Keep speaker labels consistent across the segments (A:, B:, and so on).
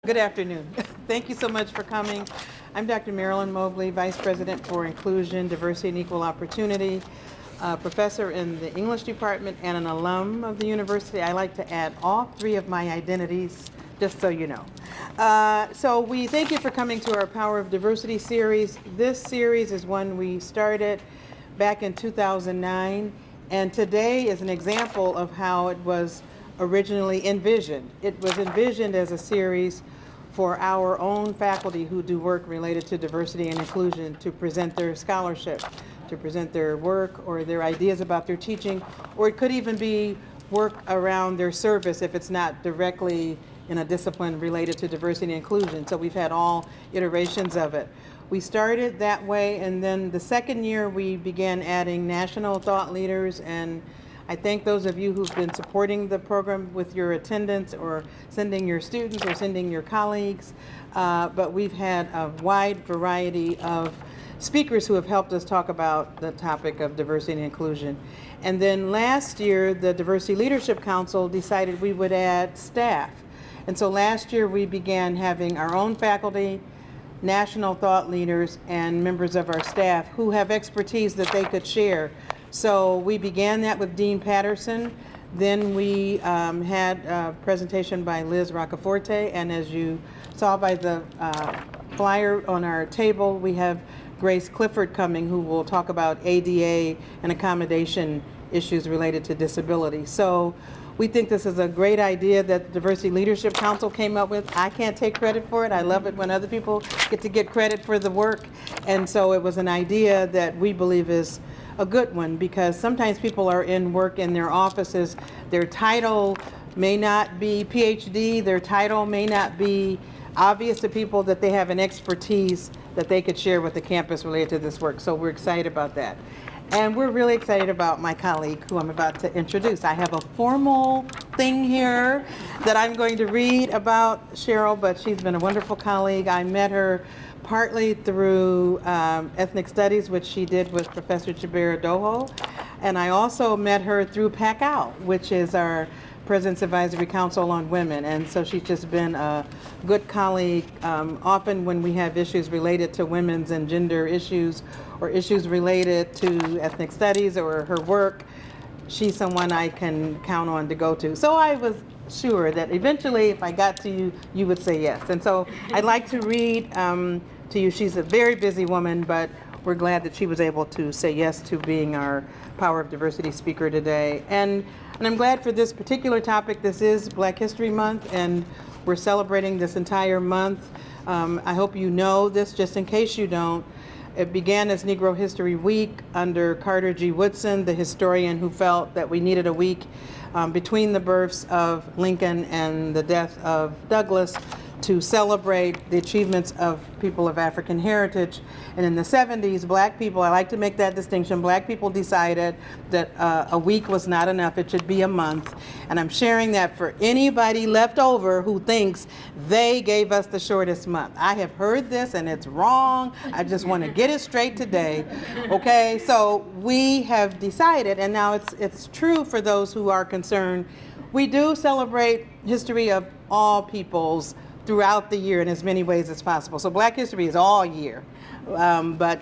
A: Good afternoon. Thank you so much for coming. I'm Dr. Marilyn Mobley, Vice President for Inclusion, Diversity, and Equal Opportunity, professor in the English department, and an alum of the university. I like to add all three of my identities, just so you know. So we thank you for coming to our Power of Diversity series. This series is one we started back in 2009, and today is an example of how it was originally envisioned. It was envisioned as a series for our own faculty who do work related to diversity and inclusion to present their scholarship, to present their work or their ideas about their teaching, or it could even be work around their service if it's not directly in a discipline related to diversity and inclusion. So we've had all iterations of it. We started that way, and then the second year we began adding national thought leaders, and I thank those of you who've been supporting the program with your attendance or sending your students or sending your colleagues. But we've had a wide variety of speakers who have helped us talk about the topic of diversity and inclusion. And then last year, the Diversity Leadership Council decided we would add staff. And so last year we began having our own faculty, national thought leaders, and members of our staff who have expertise that they could share. So we began that with Dean Patterson. Then we had a presentation by Liz Roccaforte, and as you saw by the flyer on our table, we have Grace Clifford coming, who will talk about ADA and accommodation issues related to disability. So we think this is a great idea that the Diversity Leadership Council came up with. I can't take credit for it. I love it when other people get to get credit for the work. And so it was an idea that we believe is a good one, because sometimes people are in work in their offices. Their title may not be PhD. Their title may not be obvious to people that they have an expertise that they could share with the campus related to this work. So we're excited about that. And we're really excited about my colleague who I'm about to introduce. I have a formal thing here that I'm going to read about Cheryl, but she's been a wonderful colleague. I met her partly through ethnic studies, which she did with Professor Chibera Doho. And I also met her through PACAL, which is our President's Advisory Council on Women. And so she's just been a good colleague. Often when we have issues related to women's and gender issues or issues related to ethnic studies or her work, she's someone I can count on to go to. So I was sure that eventually if I got to you, you would say yes. And so I'd like to read to you. She's a very busy woman, but we're glad that she was able to say yes to being our Power of Diversity speaker today. And I'm glad for this particular topic. This is Black History Month, and we're celebrating this entire month. I hope you know this, just in case you don't. It began as Negro History Week under Carter G. Woodson, the historian who felt that we needed a week between the births of Lincoln and the death of Douglass to celebrate the achievements of people of African heritage. And in the 70s, black people, I like to make that distinction, black people decided that a week was not enough, it should be a month. And I'm sharing that for anybody left over who thinks they gave us the shortest month. I have heard this and it's wrong. I just want to get it straight today. Okay, so we have decided, and now it's true for those who are concerned, we do celebrate history of all peoples throughout the year in as many ways as possible. So Black History is all year, but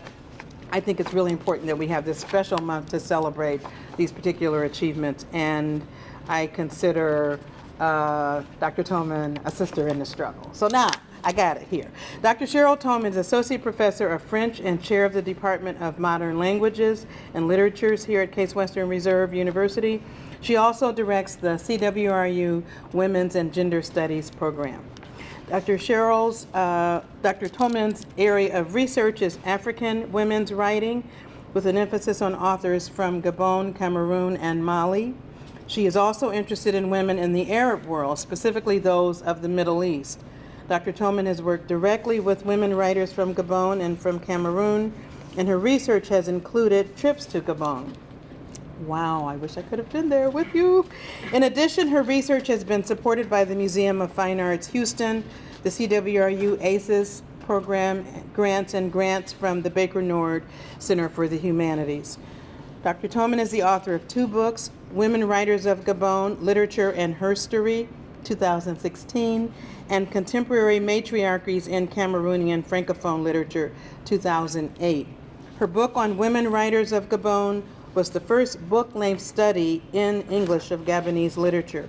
A: I think it's really important that we have this special month to celebrate these particular achievements, and I consider Dr. Toman a sister in the struggle. So now, I got it here. Dr. Cheryl Toman is Associate Professor of French and Chair of the Department of Modern Languages and Literatures here at Case Western Reserve University. She also directs the CWRU Women's and Gender Studies program. Dr. Toman's area of research is African women's writing, with an emphasis on authors from Gabon, Cameroon, and Mali. She is also interested in women in the Arab world, specifically those of the Middle East. Dr. Toman has worked directly with women writers from Gabon and from Cameroon, and her research has included trips to Gabon. Wow, I wish I could have been there with you. In addition, her research has been supported by the Museum of Fine Arts Houston, the CWRU ACES program, grants from the Baker Nord Center for the Humanities. Dr. Toman is the author of 2 books, Women Writers of Gabon, Literature and Herstory, 2016, and Contemporary Matriarchies in Cameroonian Francophone Literature, 2008. Her book on women writers of Gabon was the first book-length study in English of Gabonese literature.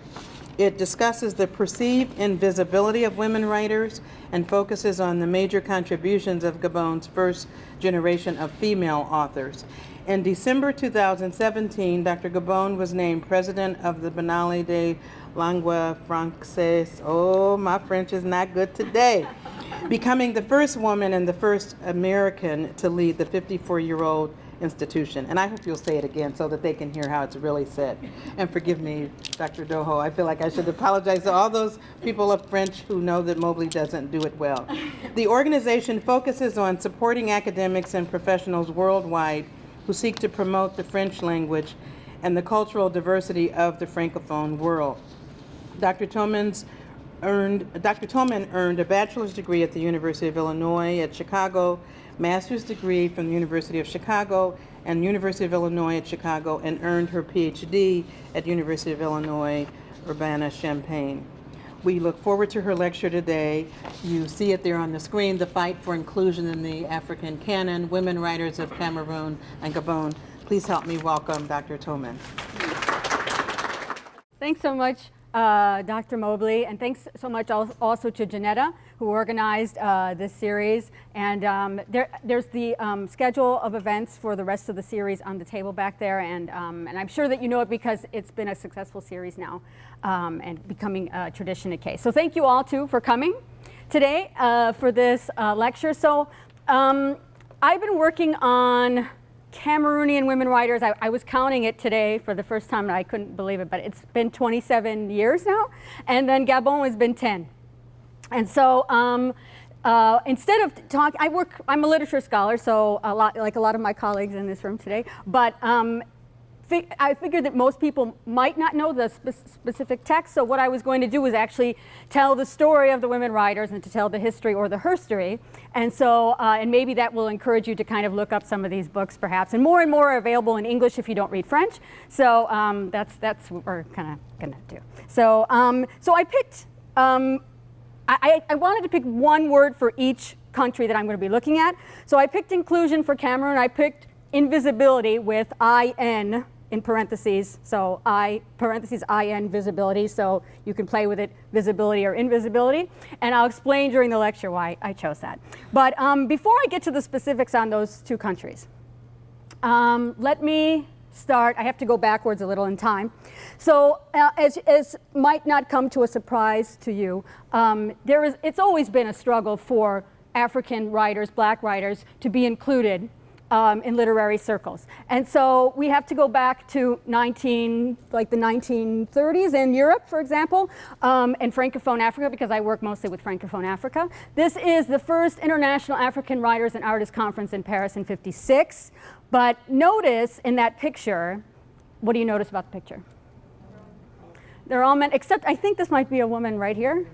A: It discusses the perceived invisibility of women writers and focuses on the major contributions of Gabon's first generation of female authors. In December 2017, Dr. Gabon was named president of the Biennale de Langue Française. Oh, my French is not good today. Becoming the first woman and the first American to lead the 54-year-old institution. And I hope you'll say it again so that they can hear how it's really said. And forgive me, Dr. Doho, I feel like I should apologize to all those people of French who know that Mobley doesn't do it well. The organization focuses on supporting academics and professionals worldwide who seek to promote the French language and the cultural diversity of the Francophone world. Dr. Toman earned a bachelor's degree at the University of Illinois at Chicago, master's degree from the University of Chicago and University of Illinois at Chicago, and earned her PhD at University of Illinois, Urbana-Champaign. We look forward to her lecture today. You see it there on the screen, The Fight for Inclusion in the African Canon, Women Writers of Cameroon and Gabon. Please help me welcome Dr. Toman.
B: Thanks so much, Dr. Mobley, and thanks so much also to Janetta, who organized this series. And there's the schedule of events for the rest of the series on the table back there, and I'm sure that you know it because it's been a successful series now and becoming a tradition at Case. So thank you all too for coming today for this lecture. So I've been working on Cameroonian women writers. I was counting it today for the first time and I couldn't believe it, but it's been 27 years now, and then Gabon has been 10. And so instead of talking, I'm a literature scholar, so like a lot of my colleagues in this room today, but I figured that most people might not know the specific text, so what I was going to do was actually tell the story of the women writers and to tell the history or the herstory. And so, and maybe that will encourage you to kind of look up some of these books perhaps. And more are available in English if you don't read French. So that's what we're kind of gonna do. So, so I picked, I wanted to pick one word for each country that I'm going to be looking at. So I picked inclusion for Cameroon. I picked invisibility with I-N in parentheses. So parentheses I-N visibility. So you can play with it, visibility or invisibility. And I'll explain during the lecture why I chose that. But before I get to the specifics on those two countries, let me start. I have to go backwards a little in time. So as might not come to a surprise to you, it's always been a struggle for African writers, black writers, to be included in literary circles. And so we have to go back to the 1930s in Europe, for example, and Francophone Africa, because I work mostly with Francophone Africa. This is the first International African Writers and Artists Conference in Paris in '56. But notice in that picture, what do you notice about the picture? They're all men, except I think this might be a woman right here.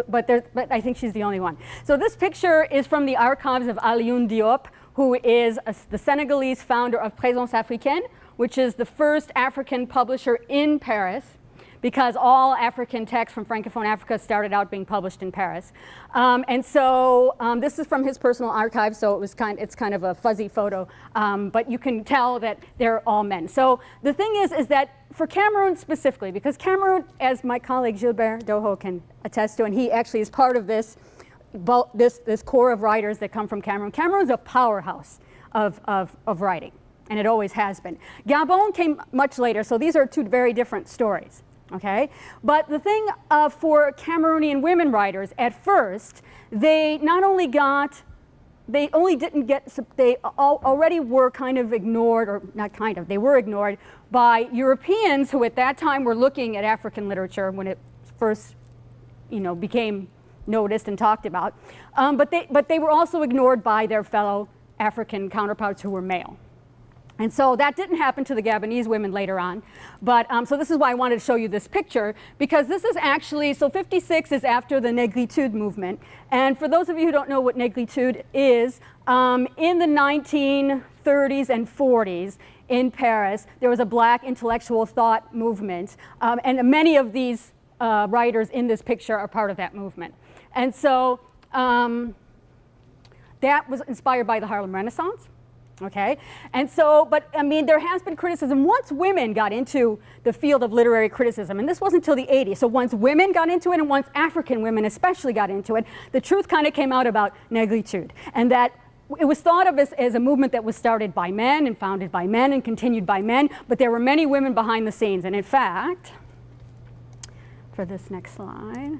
B: But I think she's the only one. So this picture is from the archives of Alioune Diop, who is the Senegalese founder of Présence Africaine, which is the first African publisher in Paris, because all African texts from Francophone Africa started out being published in Paris. And so this is from his personal archive, so it's kind of a fuzzy photo, but you can tell that they're all men. So the thing is that for Cameroon specifically, because Cameroon, as my colleague Gilbert Doho can attest to, and he actually is part of this core of writers that come from Cameroon. Cameroon's a powerhouse of writing, and it always has been. Gabon came much later, so these are two very different stories, okay? But the thing for Cameroonian women writers, at first, they already were kind of ignored, or not kind of, they were ignored by Europeans who at that time were looking at African literature when it first, became noticed and talked about, but they were also ignored by their fellow African counterparts who were male. And so that didn't happen to the Gabonese women later on. But so this is why I wanted to show you this picture, because this is actually, so '56 is after the Negritude movement. And for those of you who don't know what Negritude is, in the 1930s and 40s in Paris, there was a black intellectual thought movement. And many of these writers in this picture are part of that movement. And so that was inspired by the Harlem Renaissance. Okay, and so, but I mean, there has been criticism once women got into the field of literary criticism, and this wasn't until the 80s. So once women got into it, and once African women especially got into it, the truth kind of came out about negritude, and that it was thought of as a movement that was started by men and founded by men and continued by men, but there were many women behind the scenes. And in fact, for this next slide,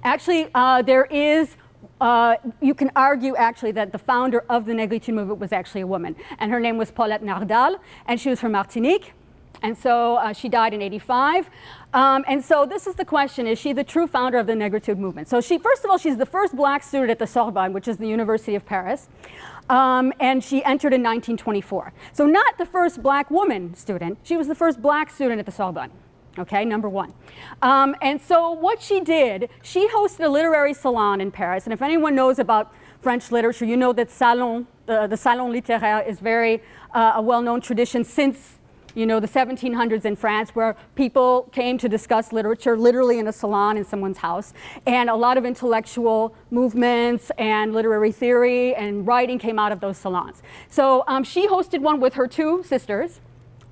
B: actually, there is. You can argue actually that the founder of the negritude movement was actually a woman, and her name was Paulette Nardal, and she was from Martinique, and so she died in '85. And so this is the question: is she the true founder of the negritude movement? So she, first of all, she's the first black student at the Sorbonne, which is the University of Paris, and she entered in 1924. So not the first black woman student; she was the first black student at the Sorbonne. Okay, number one. And so what she did, she hosted a literary salon in Paris. And if anyone knows about French literature, you know that salon, the salon littéraire is very a well-known tradition since, you know, the 1700s in France, where people came to discuss literature literally in a salon in someone's house. And a lot of intellectual movements and literary theory and writing came out of those salons. So she hosted one with her two sisters.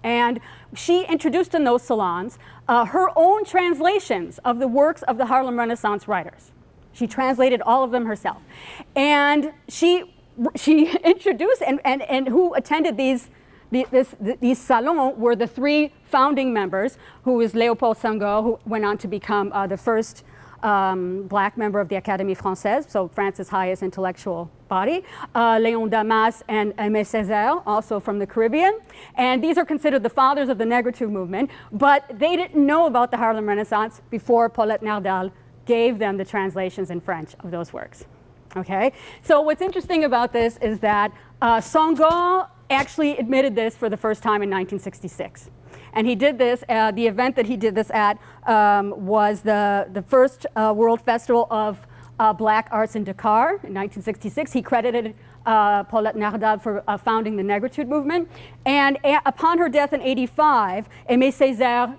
B: And she introduced in those salons her own translations of the works of the Harlem Renaissance writers. She translated all of them herself. And she introduced, and who attended these salons were the three founding members, who is Léopold Senghor, who went on to become the first black member of the Académie Française, so France's highest intellectual body, Léon Damas and Aimé Césaire, also from the Caribbean. And these are considered the fathers of the negritude movement, but they didn't know about the Harlem Renaissance before Paulette Nardal gave them the translations in French of those works. Okay, so what's interesting about this is that Senghor actually admitted this for the first time in 1966. And he did this, the event that he did this at was the first World Festival of Black Arts in Dakar in 1966. He credited Paulette Nardal for founding the negritude movement. And upon her death in '85, Aimé Césaire,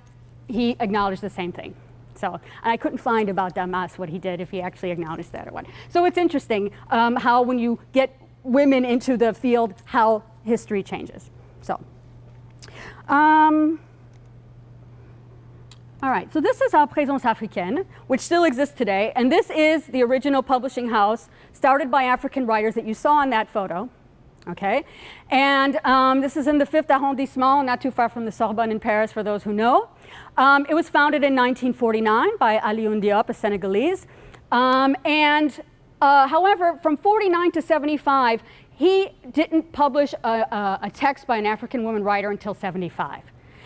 B: he acknowledged the same thing. So, and I couldn't find about Damas what he did, if he actually acknowledged that or what. So it's interesting how when you get women into the field, how history changes. So. All right, so this is our Présence Africaine, which still exists today, and this is the original publishing house started by African writers that you saw in that photo, okay? And this is in the 5th arrondissement, not too far from the Sorbonne in Paris, for those who know. It was founded in 1949 by Alioune Diop, a Senegalese. However, from 49 to 75, he didn't publish a text by an African woman writer until 75.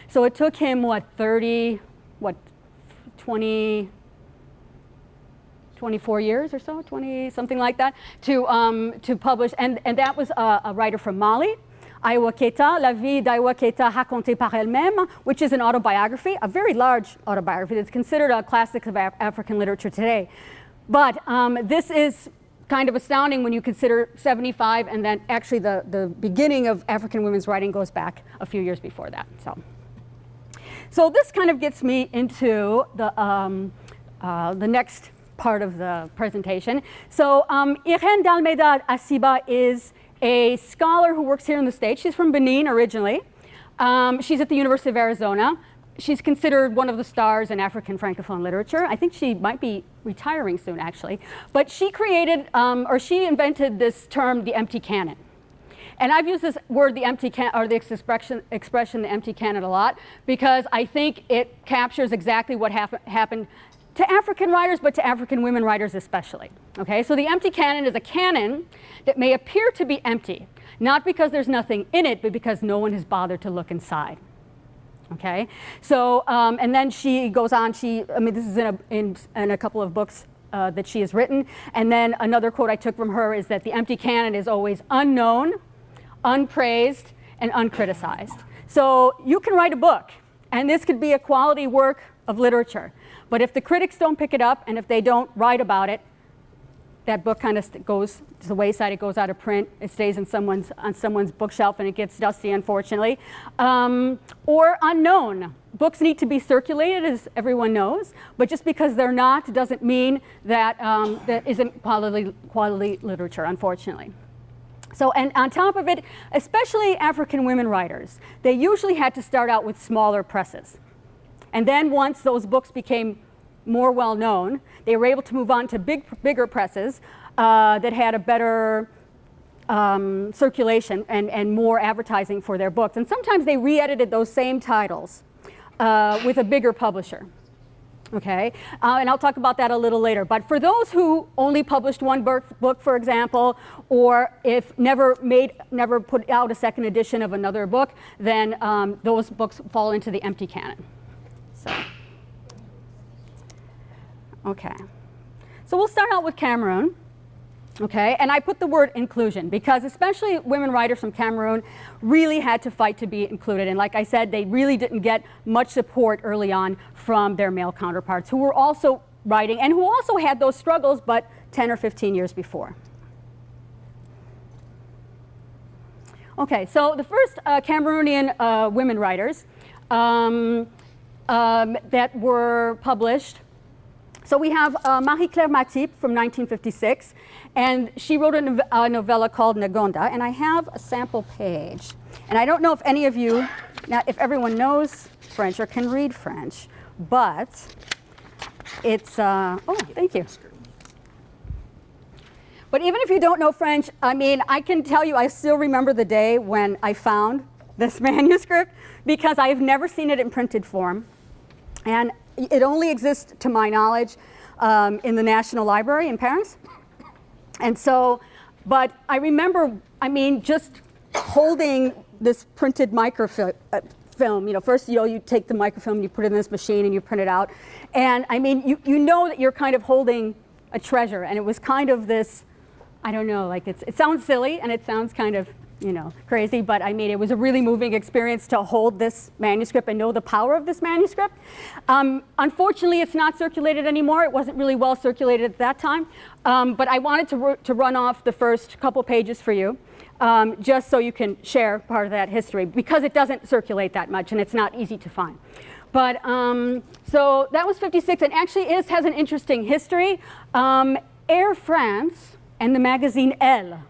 B: So it took him, 24 years or so, 20, something like that, to publish. And that was a writer from Mali, Aïwa Keita, La vie d'Aïwa Keita racontée par elle-même, which is an autobiography, a very large autobiography that's considered a classic of African literature today. But this is kind of astounding when you consider 75, and then actually the beginning of African women's writing goes back a few years before that. So this kind of gets me into the next part of the presentation. So Irene d'Almeida Asiba is a scholar who works here in the States. She's from Benin originally. She's at the University of Arizona. She's considered one of the stars in African Francophone literature. I think she might be retiring soon, actually. But she created, or she invented this term, the empty canon. And I've used this word, the empty canon, or the expression, the empty canon, a lot, because I think it captures exactly what happened to African writers, but to African women writers especially. Okay, so the empty canon is a canon that may appear to be empty, not because there's nothing in it, but because no one has bothered to look inside. Okay, so and then she goes on. I mean, this is in a couple of books that she has written. And then another quote I took from her is that the empty canon is always unknown, unpraised, and uncriticized. So you can write a book, and this could be a quality work of literature. But if the critics don't pick it up, and if they don't write about it, that book kind of goes to the wayside. It goes out of print. It stays on someone's bookshelf, and it gets dusty, unfortunately. Or unknown books need to be circulated, as everyone knows, but just because they're not doesn't mean that that isn't quality literature, unfortunately. So, and on top of it, especially African women writers, they usually had to start out with smaller presses. And then once those books became more well-known, they were able to move on to bigger presses that had a better circulation and more advertising for their books. And sometimes they re-edited those same titles with a bigger publisher. Okay, and I'll talk about that a little later. But for those who only published one book, for example, or if never put out a second edition of another book, then those books fall into the empty canon. So, okay, so we'll start out with Cameroon. Okay, and I put the word inclusion because especially women writers from Cameroon really had to fight to be included. And like I said, they really didn't get much support early on from their male counterparts who were also writing and who also had those struggles, but 10 or 15 years before. Okay, so the first Cameroonian women writers that were published. So we have Marie-Claire Matip from 1956, and she wrote a novella called Nagonda, and I have a sample page. And I don't know if any of you, now if everyone knows French or can read French, but it's, oh, thank you. But even if you don't know French, I mean, I can tell you I still remember the day when I found this manuscript because I've never seen it in printed form. And it only exists, to my knowledge, in the National Library in Paris. And so, but I remember, I mean, just holding this printed microfilm, you know, first, you know, you take the microfilm, you put it in this machine and you print it out. And I mean, you know that you're kind of holding a treasure. And it was kind of this, I don't know, like it sounds silly and it sounds kind of, you know, crazy, but I mean, it was a really moving experience to hold this manuscript and know the power of this manuscript. Unfortunately, it's not circulated anymore. It wasn't really well circulated at that time, but I wanted to run off the first couple pages for you, just so you can share part of that history, because it doesn't circulate that much and it's not easy to find. But so that was 56, and actually has an interesting history. Air France and the magazine Elle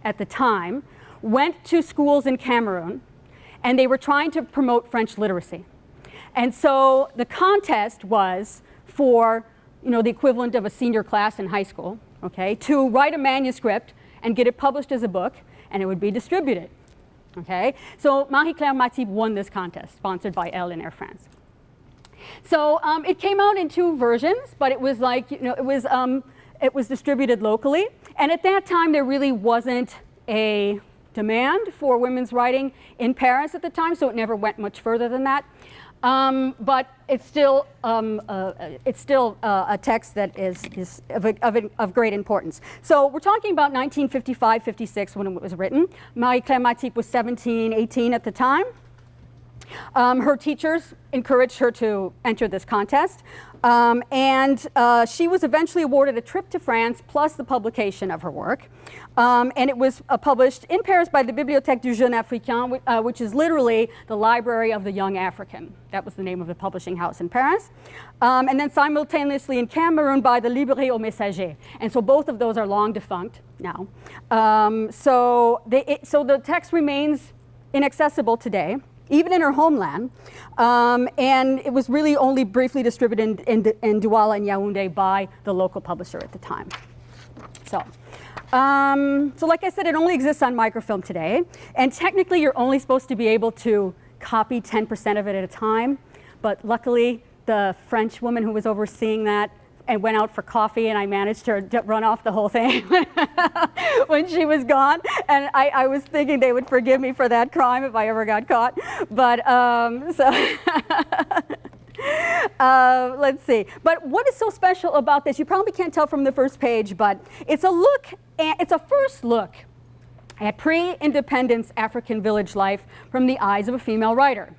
B: at the time went to schools in Cameroon, and they were trying to promote French literacy. And so the contest was for, you know, the equivalent of a senior class in high school, okay, to write a manuscript and get it published as a book, and it would be distributed, okay? So Marie-Claire Matip won this contest, sponsored by Elle and Air France. So it came out in 2 versions, but it was like, you know, it was distributed locally, and at that time there really wasn't a demand for women's writing in Paris at the time, so it never went much further than that. But it's still a text that is of great importance. So we're talking about 1955-56 when it was written. Marie-Claire Matip was 17, 18 at the time. Her teachers encouraged her to enter this contest, and she was eventually awarded a trip to France plus the publication of her work. And it was published in Paris by the Bibliothèque du Jeune Africain, which is literally the Library of the Young African. That was the name of the publishing house in Paris. And then simultaneously in Cameroon by the Librairie au Messager. And so both of those are long defunct now. So the text remains inaccessible today, even in her homeland, and it was really only briefly distributed in Douala and Yaoundé by the local publisher at the time. So like I said, it only exists on microfilm today, and technically you're only supposed to be able to copy 10% of it at a time, but luckily the French woman who was overseeing that and went out for coffee, and I managed to run off the whole thing when she was gone. And I was thinking they would forgive me for that crime if I ever got caught. But let's see. But what is so special about this? You probably can't tell from the first page, but it's a first look at pre-independence African village life from the eyes of a female writer.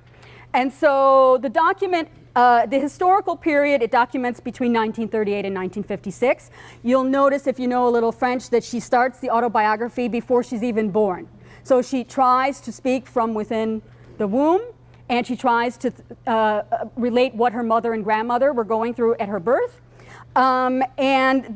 B: And so the document, the historical period, it documents between 1938 and 1956. You'll notice, if you know a little French, that she starts the autobiography before she's even born. So she tries to speak from within the womb, and she tries to relate what her mother and grandmother were going through at her birth. And in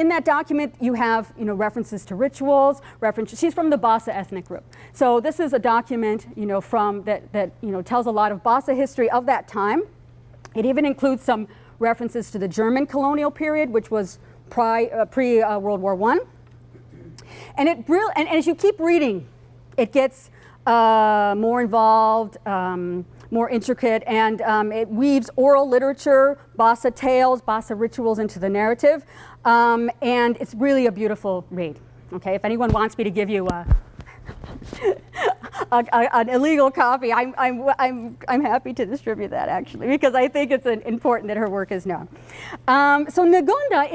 B: that document you have references to rituals, she's from the Bassa ethnic group. So this is a document from that tells a lot of Bassa history of that time. It even includes some references to the German colonial period, which was pre-World War I. And and as you keep reading, it gets more involved, more intricate, and it weaves oral literature, Bassa tales, Bassa rituals into the narrative, and it's really a beautiful read. Okay, if anyone wants me to give you an illegal copy, I'm happy to distribute that, actually, because I think it's important that her work is known. So Ngonda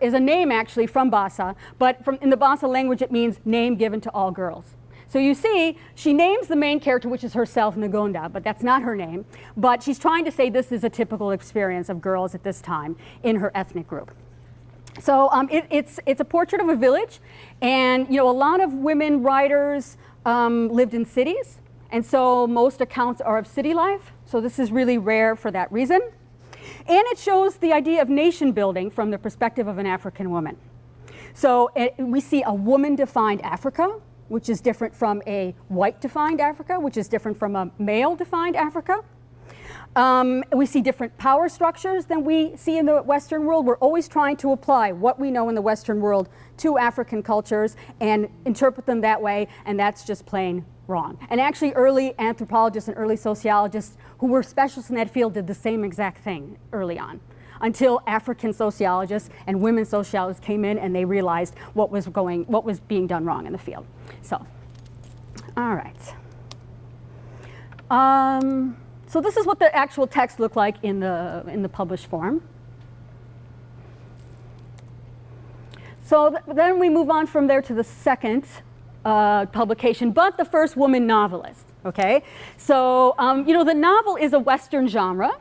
B: is a name actually from Bassa, but in the Bassa language it means name given to all girls. So you see, she names the main character, which is herself, Ngonda, but that's not her name. But she's trying to say this is a typical experience of girls at this time in her ethnic group. So it's a portrait of a village, and a lot of women writers lived in cities, and so most accounts are of city life. So this is really rare for that reason. And it shows the idea of nation building from the perspective of an African woman. So we see a woman-defined Africa, which is different from a white-defined Africa, which is different from a male-defined Africa. We see different power structures than we see in the Western world. We're always trying to apply what we know in the Western world to African cultures and interpret them that way, and that's just plain wrong. And actually early anthropologists and early sociologists who were specialists in that field did the same exact thing early on, until African sociologists and women sociologists came in and they realized what was being done wrong in the field. So, all right. So this is what the actual text looked like in the published form. So then we move on from there to the second publication, but the first woman novelist. Okay, so the novel is a Western genre.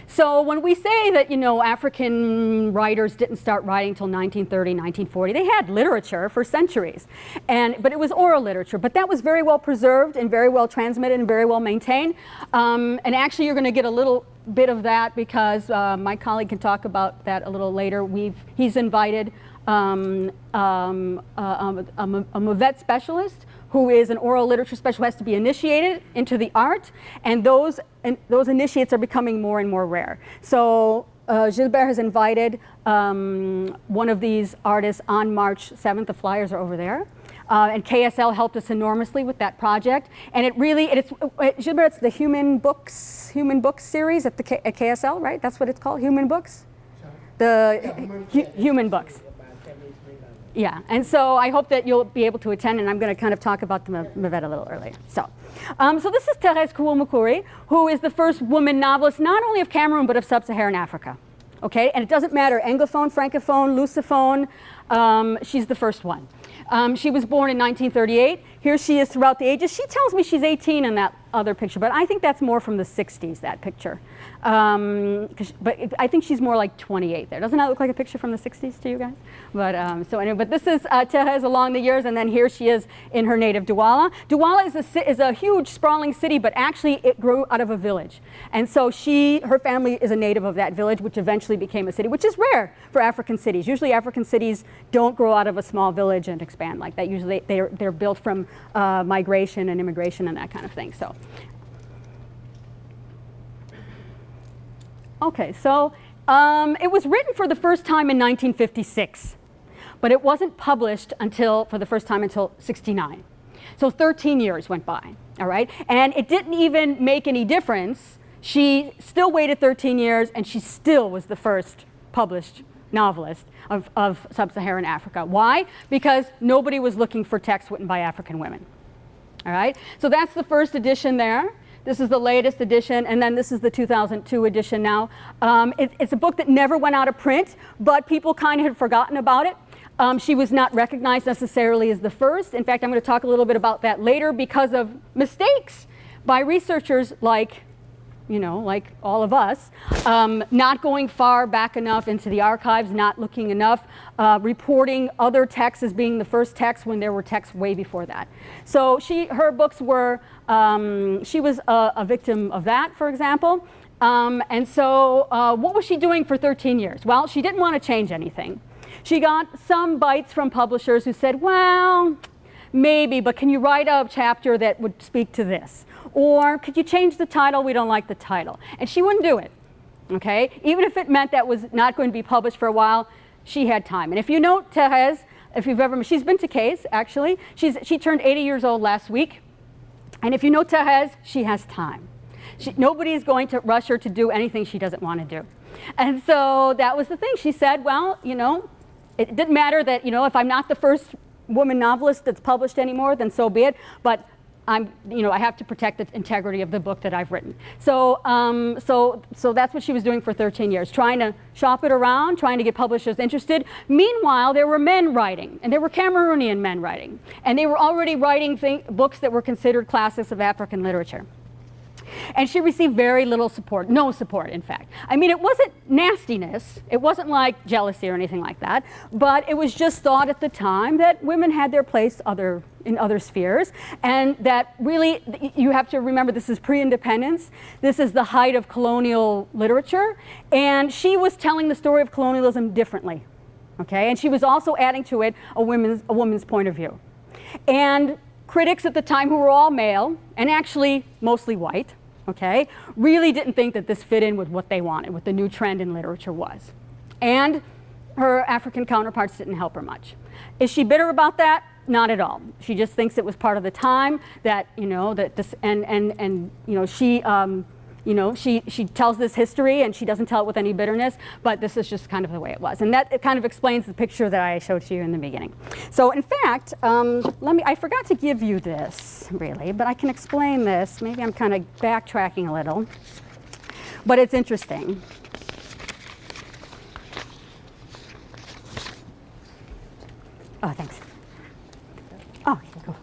B: So when we say that African writers didn't start writing until 1930, 1940, they had literature for centuries, but it was oral literature. But that was very well preserved and very well transmitted and very well maintained. And actually, you're going to get a little bit of that because my colleague can talk about that a little later. He's invited a Mavet specialist who is an oral literature specialist, who has to be initiated into the art, and those initiates are becoming more and more rare. So Gilbert has invited one of these artists on March 7th. The flyers are over there. And KSL helped us enormously with that project. And Gilbert, it's the Human Books series at KSL, right? That's what it's called, Human Books? Human Books. Yeah, and so I hope that you'll be able to attend, and I'm going to kind of talk about the Mavet a little earlier. So this is Thérèse Kouamoukouri, who is the first woman novelist, not only of Cameroon, but of sub-Saharan Africa. Okay, and it doesn't matter, Anglophone, Francophone, Lusophone, she's the first one. She was born in 1938. Here she is throughout the ages. She tells me she's 18 in that other picture, but I think that's more from the 60s, that picture. But I think she's more like 28 there. Doesn't that look like a picture from the 60s to you guys? But so anyway, but this is Thérèse along the years, and then here she is in her native Douala. Douala is a huge sprawling city, but actually it grew out of a village. And so her family is a native of that village, which eventually became a city, which is rare for African cities. Usually African cities don't grow out of a small village and expand like that. Usually they're built from migration and immigration and that kind of thing. So. Okay, so it was written for the first time in 1956, but it wasn't published for the first time until 1969. So 13 years went by, all right? And it didn't even make any difference. She still waited 13 years, and she still was the first published novelist of sub-Saharan Africa. Why? Because nobody was looking for texts written by African women, all right? So that's the first edition there. This is the latest edition, and then this is the 2002 edition now. It's a book that never went out of print, but people kind of had forgotten about it. She was not recognized necessarily as the first. In fact, I'm going to talk a little bit about that later because of mistakes by researchers like you know, like all of us, not going far back enough into the archives, not looking enough, reporting other texts as being the first text when there were texts way before that. So her books were, she was a victim of that, for example. And so what was she doing for 13 years? Well, she didn't want to change anything. She got some bites from publishers who said, well, maybe, but can you write a chapter that would speak to this? Or could you change the title? We don't like the title. And she wouldn't do it, okay? Even if it meant that was not going to be published for a while, she had time. And if you know Thérèse, if you've ever, she's been to Case, actually. She turned 80 years old last week. And if you know Thérèse, she has time. Nobody's going to rush her to do anything she doesn't want to do. And so that was the thing. She said, well, you know, it didn't matter that, you know, if I'm not the first woman novelist that's published anymore, then so be it. But I have to protect the integrity of the book that I've written. So, so that's what she was doing for 13 years, trying to shop it around, trying to get publishers interested. Meanwhile, there were men writing, and there were Cameroonian men writing, and they were already writing books that were considered classics of African literature. And she received very little support, no support, in fact. I mean, it wasn't nastiness, it wasn't like jealousy or anything like that, but it was just thought at the time that women had their place in other spheres, and that really, you have to remember, this is pre-independence, this is the height of colonial literature, and she was telling the story of colonialism differently, okay? And she was also adding to it a woman's point of view. And critics at the time, who were all male, and actually mostly white, okay, really didn't think that this fit in with what they wanted, what the new trend in literature was. And her African counterparts didn't help her much. Is she bitter about that? Not at all. She just thinks it was part of the time that, you know, that this, and you know, she tells this history and she doesn't tell it with any bitterness, but this is just kind of the way it was. And that, it kind of explains the picture that I showed to you in the beginning. So in fact, I forgot to give you this really, but I can explain this. Maybe I'm kind of backtracking a little, but it's interesting. Oh, thanks. Oh, here you go.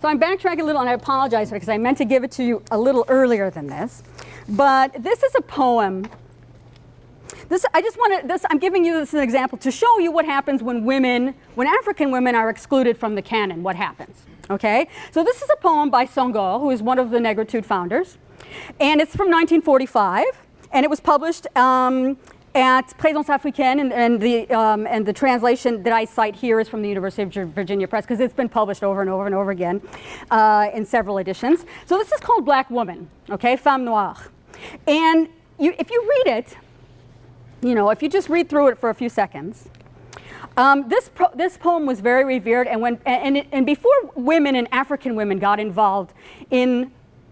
B: So I'm backtracking a little, and I apologize because I meant to give it to you a little earlier than this. But this is a poem. I'm giving you this as an example to show you what happens when African women are excluded from the canon, what happens, okay? So this is a poem by Senghor, who is one of the Negritude founders. And it's from 1945, and it was published at Présence Africaine, and the translation that I cite here is from the University of Virginia Press, because it's been published over and over and over again in several editions. So this is called Black Woman, okay, Femme Noire. And if you read it, you know, if you just read through it for a few seconds, this poem was very revered, and before women and African women got involved in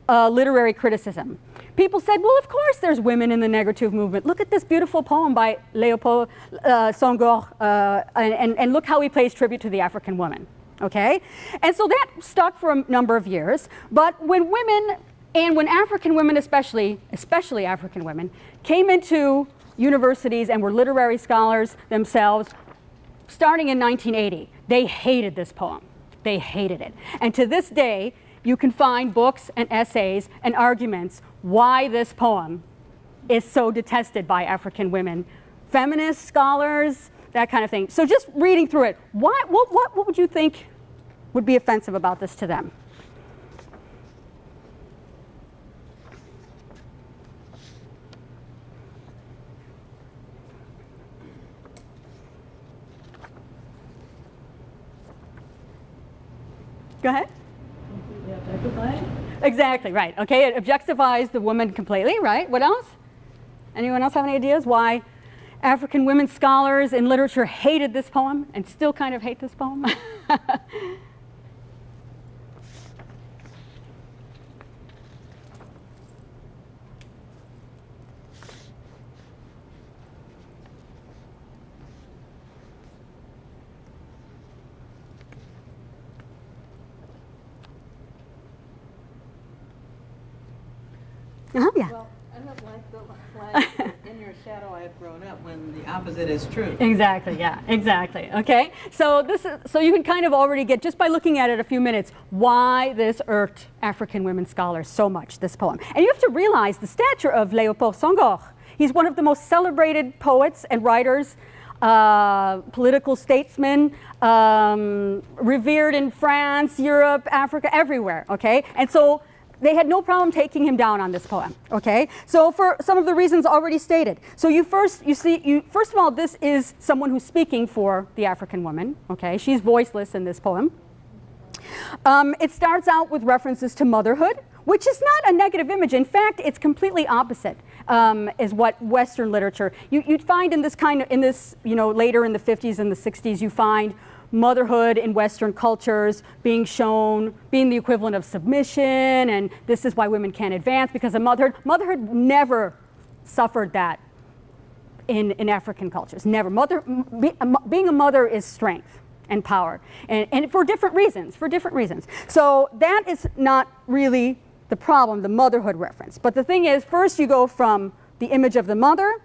B: literary criticism, people said, well, of course there's women in the Negritude movement. Look at this beautiful poem by Léopold Senghor, and look how he pays tribute to the African woman, okay? And so that stuck for a number of years, but when women, and when African women especially African women, came into universities and were literary scholars themselves, starting in 1980, they hated this poem. They hated it. And to this day, you can find books and essays and arguments why this poem is so detested by African women, feminist scholars, that kind of thing. So just reading through it, what would you think would be offensive about this to them? Go ahead. Exactly, right. Okay, it objectifies the woman completely, right? What else? Anyone else have any ideas why African women scholars in literature hated this poem and still kind of hate this poem? Yeah.
C: Well, I don't like the
A: in your shadow I have grown up when the opposite is true.
B: Exactly, yeah, exactly. Okay, so so you can kind of already get, just by looking at it a few minutes, why this irked African women scholars so much, this poem. And you have to realize the stature of Léopold Senghor. He's one of the most celebrated poets and writers, political statesman, revered in France, Europe, Africa, everywhere, okay? And so they had no problem taking him down on this poem, okay? So for some of the reasons already stated. So first of all, this is someone who's speaking for the African woman, okay? She's voiceless in this poem. It starts out with references to motherhood, which is not a negative image. In fact, it's completely opposite, is what Western literature, you'd find in this later in the 50s and the 60s, you find motherhood in Western cultures being shown, being the equivalent of submission, and this is why women can't advance, because of motherhood never suffered that in African cultures, never. Being a mother is strength and power, and for different reasons, So that is not really the problem, the motherhood reference. But the thing is, first you go from the image of the mother,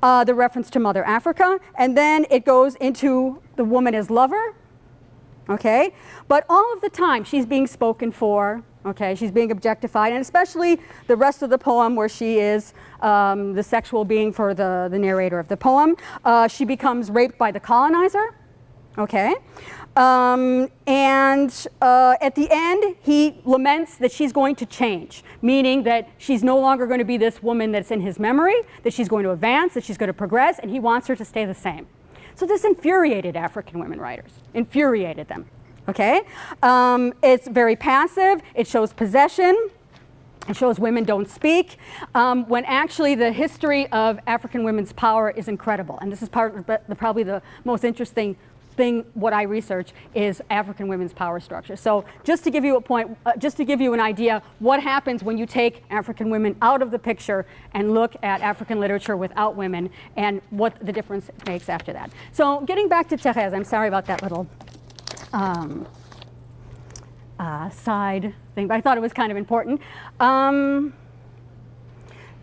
B: the reference to Mother Africa, and then it goes into the woman as lover, okay? But all of the time she's being spoken for, okay? She's being objectified, and especially the rest of the poem where she is the sexual being for the narrator of the poem. She becomes raped by the colonizer, okay? At the end, he laments that she's going to change, meaning that she's no longer going to be this woman that's in his memory, that she's going to advance, that she's going to progress, and he wants her to stay the same. So this infuriated African women writers, infuriated them, okay? It's very passive, it shows possession, it shows women don't speak, when actually the history of African women's power is incredible. And this is probably the most interesting thing, what I research, is African women's power structure. So just to give you a point, just to give you an idea, what happens when you take African women out of the picture and look at African literature without women, and what the difference it makes after that. So getting back to Thérèse, I'm sorry about that little side thing, but I thought it was kind of important.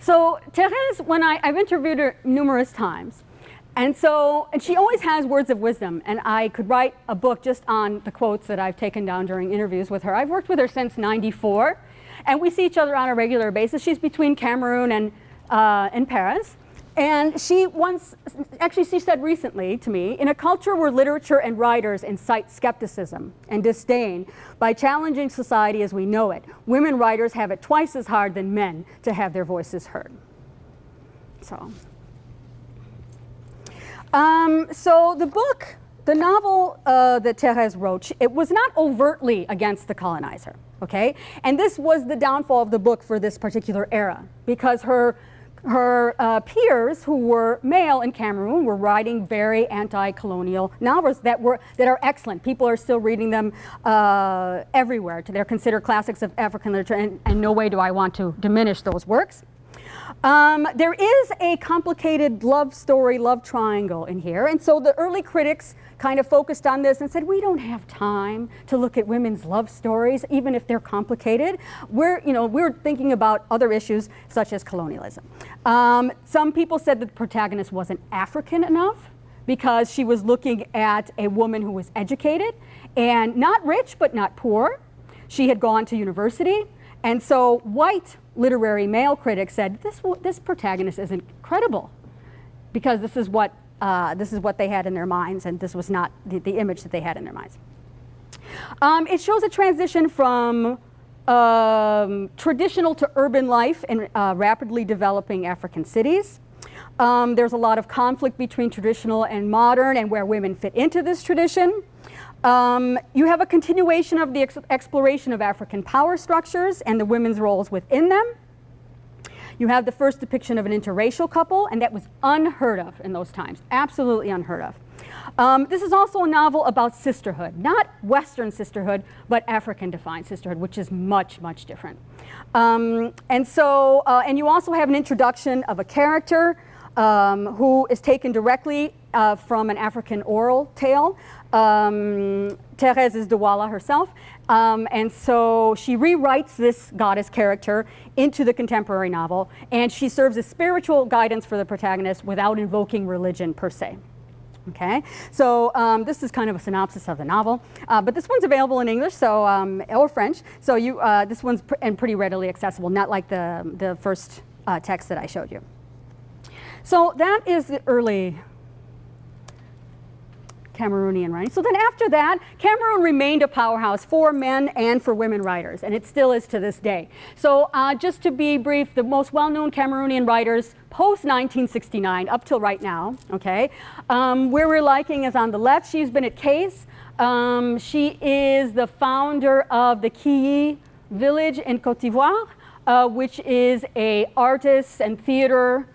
B: So Thérèse, when I've interviewed her numerous times, and she always has words of wisdom, and I could write a book just on the quotes that I've taken down during interviews with her. I've worked with her since '94, and we see each other on a regular basis. She's between Cameroon and Paris, and she said recently to me, in a culture where literature and writers incite skepticism and disdain by challenging society as we know it, women writers have it twice as hard than men to have their voices heard. So the book, the novel that Thérèse wrote, it was not overtly against the colonizer, okay? And this was the downfall of the book for this particular era, because her peers who were male in Cameroon were writing very anti-colonial novels that are excellent. People are still reading them everywhere. They're considered classics of African literature, and no way do I want to diminish those works. There is a complicated love story, love triangle in here, and so the early critics kind of focused on this and said, we don't have time to look at women's love stories, even if they're complicated. We're thinking about other issues such as colonialism. Some people said that the protagonist wasn't African enough because she was looking at a woman who was educated and not rich but not poor. She had gone to university. And so white literary male critics said, this protagonist isn't credible, because this is what they had in their minds, and this was not the image that they had in their minds. It shows a transition from traditional to urban life in rapidly developing African cities. There's a lot of conflict between traditional and modern, and where women fit into this tradition. You have a continuation of the exploration of African power structures and the women's roles within them. You have the first depiction of an interracial couple, and that was unheard of in those times, absolutely unheard of. This is also a novel about sisterhood, not Western sisterhood, but African-defined sisterhood, which is much, much different. And you also have an introduction of a character who is taken directly from an African oral tale. Thérèse is Douala herself, and so she rewrites this goddess character into the contemporary novel, and she serves as spiritual guidance for the protagonist without invoking religion per se. Okay, so this is kind of a synopsis of the novel, but this one's available in English, so or French. So this one's pretty readily accessible, not like the first text that I showed you. So that is the early Cameroonian writing. So then after that, Cameroon remained a powerhouse for men and for women writers, and it still is to this day. So just to be brief, the most well-known Cameroonian writers post-1969 up till right now, okay, where we're liking is on the left. She's been at Case. She is the founder of the Kiyi village in Côte d'Ivoire, which is a artists and theater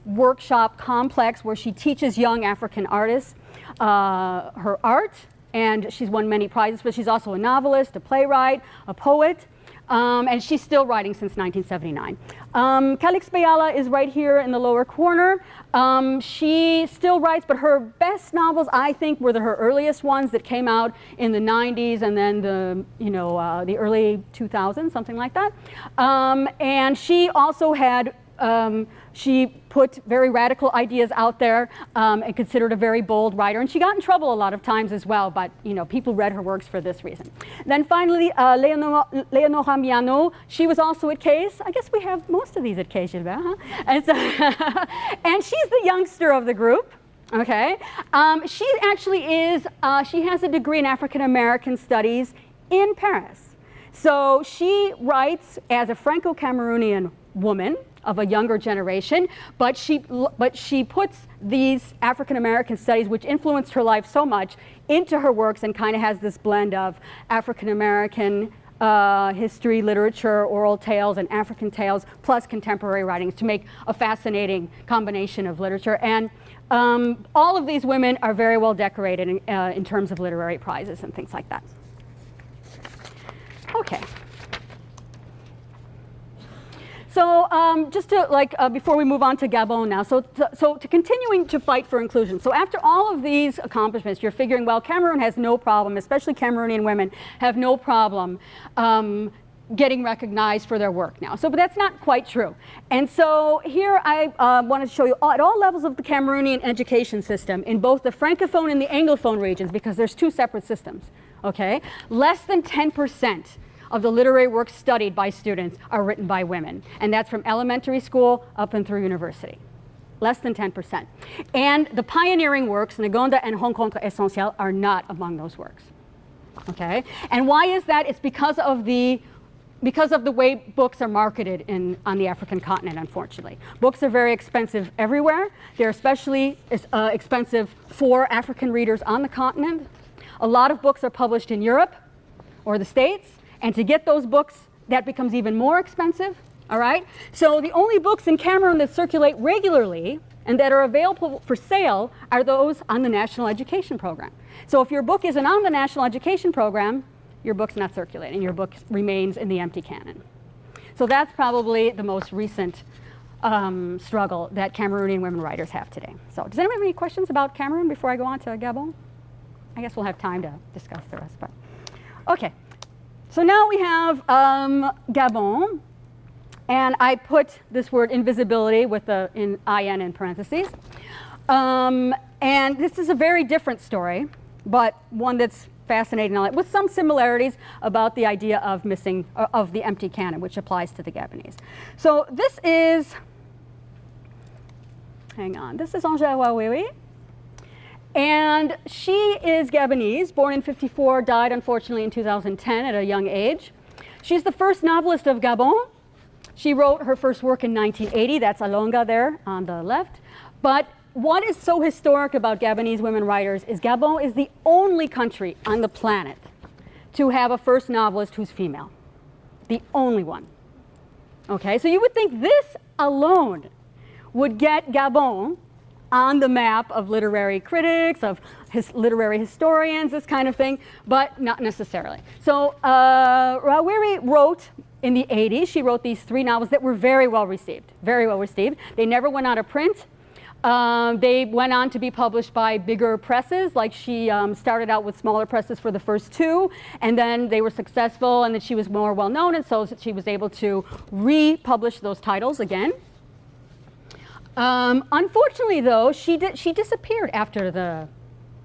B: workshop complex where she teaches young African artists her art, and she's won many prizes, but she's also a novelist, a playwright, a poet, and she's still writing since 1979. Calix Bayala is right here in the lower corner. She still writes, but her best novels, I think, were her earliest ones that came out in the 90s and then the early 2000s, something like that. And she also had she put very radical ideas out there and considered a very bold writer. And she got in trouble a lot of times as well, but people read her works for this reason. Then finally, Leonora Miano, she was also at Case. I guess we have most of these at Case, Gilbert, huh? And, so and she's the youngster of the group. Okay, she actually is, she has a degree in African American Studies in Paris. So she writes as a Franco-Cameroonian woman of a younger generation, but she puts these African American studies, which influenced her life so much, into her works, and kind of has this blend of African American history, literature, oral tales, and African tales, plus contemporary writings to make a fascinating combination of literature. And all of these women are very well decorated in terms of literary prizes and things like that. Okay. So just to before we move on to Gabon now, so to continuing to fight for inclusion. So after all of these accomplishments, you're figuring, well, Cameroon has no problem, especially Cameroonian women have no problem getting recognized for their work now. So, but that's not quite true. And so here I want to show you at all levels of the Cameroonian education system, in both the Francophone and the Anglophone regions, because there's two separate systems, okay? Less than 10% of the literary works studied by students are written by women. And that's from elementary school up and through university. Less than 10%. And the pioneering works, Ngonda and Rencontre Essentielle, are not among those works. Okay? And why is that? It's because of the way books are marketed on the African continent, unfortunately. Books are very expensive everywhere. They're especially expensive for African readers on the continent. A lot of books are published in Europe or the States. And to get those books, that becomes even more expensive, all right? So the only books in Cameroon that circulate regularly and that are available for sale are those on the National Education Program. So if your book isn't on the National Education Program, your book's not circulating. Your book remains in the empty canon. So that's probably the most recent struggle that Cameroonian women writers have today. So does anyone have any questions about Cameroon before I go on to Gabon? I guess we'll have time to discuss the rest, but okay. So now we have Gabon, and I put this word invisibility with the IN in parentheses. And this is a very different story, but one that's fascinating, with some similarities about the idea of of the empty canon, which applies to the Gabonese. So this is, hang on, this is Angèle Wawewe. And she is Gabonese, born in '54, died unfortunately in 2010 at a young age. She's the first novelist of Gabon. She wrote her first work in 1980, that's Alonga there on the left. But what is so historic about Gabonese women writers is Gabon is the only country on the planet to have a first novelist who's female. The only one. Okay, so you would think this alone would get Gabon on the map of literary critics, of literary historians, this kind of thing, but not necessarily. So Rawiri wrote in the 80s, she wrote these 3 novels that were very well received, very well received. They never went out of print. They went on to be published by bigger presses, like she started out with smaller presses for the first two, and then they were successful, and then she was more well known, and so she was able to republish those titles again. Unfortunately, though, she disappeared after the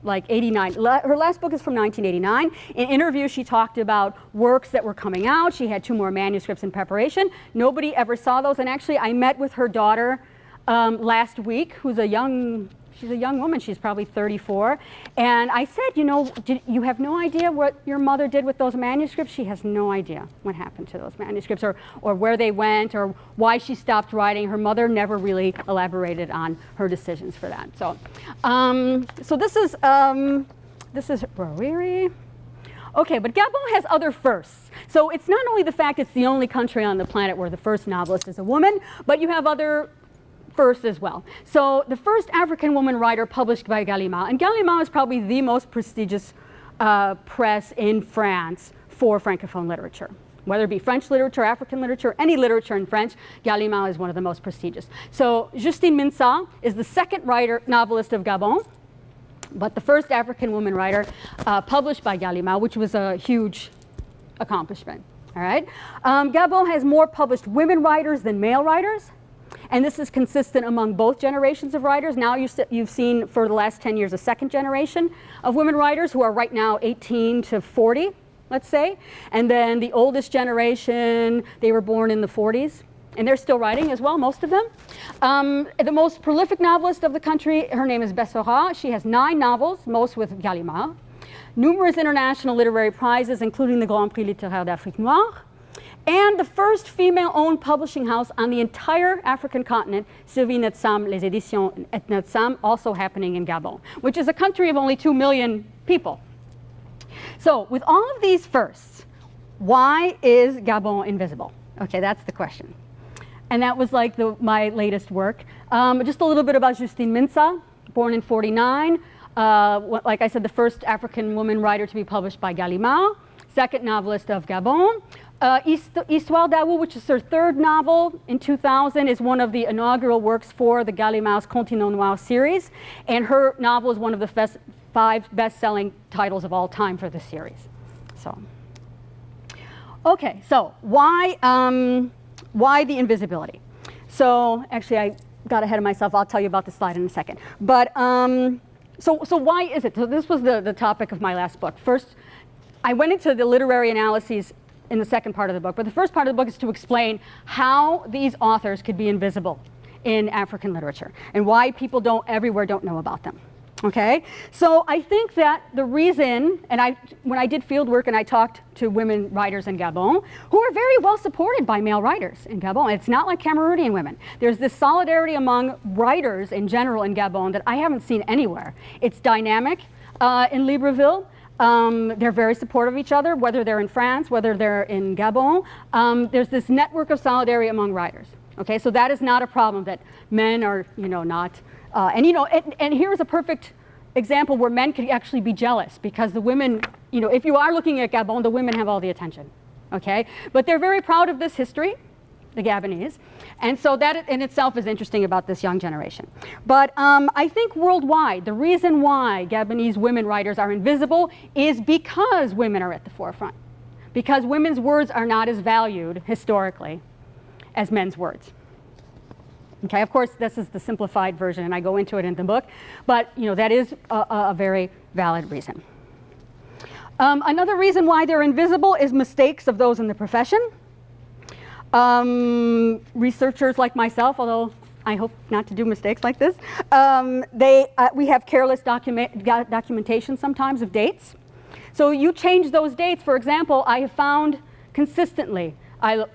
B: 89. Her last book is from 1989. In interviews, she talked about works that were coming out. She had 2 more manuscripts in preparation. Nobody ever saw those. And actually, I met with her daughter last week, who's she's a young woman. She's probably 34. And I said, you have no idea what your mother did with those manuscripts? She has no idea what happened to those manuscripts or where they went or why she stopped writing. Her mother never really elaborated on her decisions for that. So, so this is where are we? Okay, but Gabon has other firsts. So it's not only the fact it's the only country on the planet where the first novelist is a woman, but you have other first as well. So the first African woman writer published by Gallimard, and Gallimard is probably the most prestigious press in France for Francophone literature. Whether it be French literature, African literature, any literature in French, Gallimard is one of the most prestigious. So Justine Minsa is the second novelist of Gabon, but the first African woman writer published by Gallimard, which was a huge accomplishment. All right? Gabon has more published women writers than male writers. And this is consistent among both generations of writers. Now you've seen for the last 10 years a second generation of women writers who are right now 18 to 40, let's say. And then the oldest generation, they were born in the 40s. And they're still writing as well, most of them. The most prolific novelist of the country, her name is Bessora. She has 9 novels, most with Gallimard. Numerous international literary prizes, including the Grand Prix Littéraire d'Afrique Noire. And the first female-owned publishing house on the entire African continent, Sylvie Netsam, Les Éditions et Netsam, also happening in Gabon, which is a country of only 2 million people. So with all of these firsts, why is Gabon invisible? Okay, that's the question. And that was like my latest work. Just a little bit about Justine Minsa, born in 49. Like I said, the first African woman writer to be published by Gallimard, second novelist of Gabon. Histoire d'Aou, which is her 3rd novel in 2000, is one of the inaugural works for the Gallimard's Continent Noir series. And her novel is one of the 5 best-selling titles of all time for the series. So, okay, so why the invisibility? So actually, I got ahead of myself. I'll tell you about the slide in a second. But so why is it? So this was the topic of my last book. First, I went into the literary analyses in the second part of the book, but the first part of the book is to explain how these authors could be invisible in African literature and why people everywhere don't know about them. Okay, so I think that the reason, and when I did field work and I talked to women writers in Gabon, who are very well supported by male writers in Gabon. It's not like Cameroonian women. There's this solidarity among writers in general in Gabon that I haven't seen anywhere. It's dynamic in Libreville. They're very supportive of each other, whether they're in France, whether they're in Gabon. There's this network of solidarity among writers. Okay, so that is not a problem that men are, not. And here's a perfect example where men could actually be jealous because the women, if you are looking at Gabon, the women have all the attention. Okay, but they're very proud of this history, the Gabonese, and so that in itself is interesting about this young generation. But I think worldwide, the reason why Gabonese women writers are invisible is because women are at the forefront, because women's words are not as valued historically as men's words. Okay, of course, this is the simplified version, and I go into it in the book, but that is a very valid reason. Another reason why they're invisible is mistakes of those in the profession. Researchers like myself, although I hope not to do mistakes like this, we have careless documentation sometimes of dates. So you change those dates. For example, I have found consistently,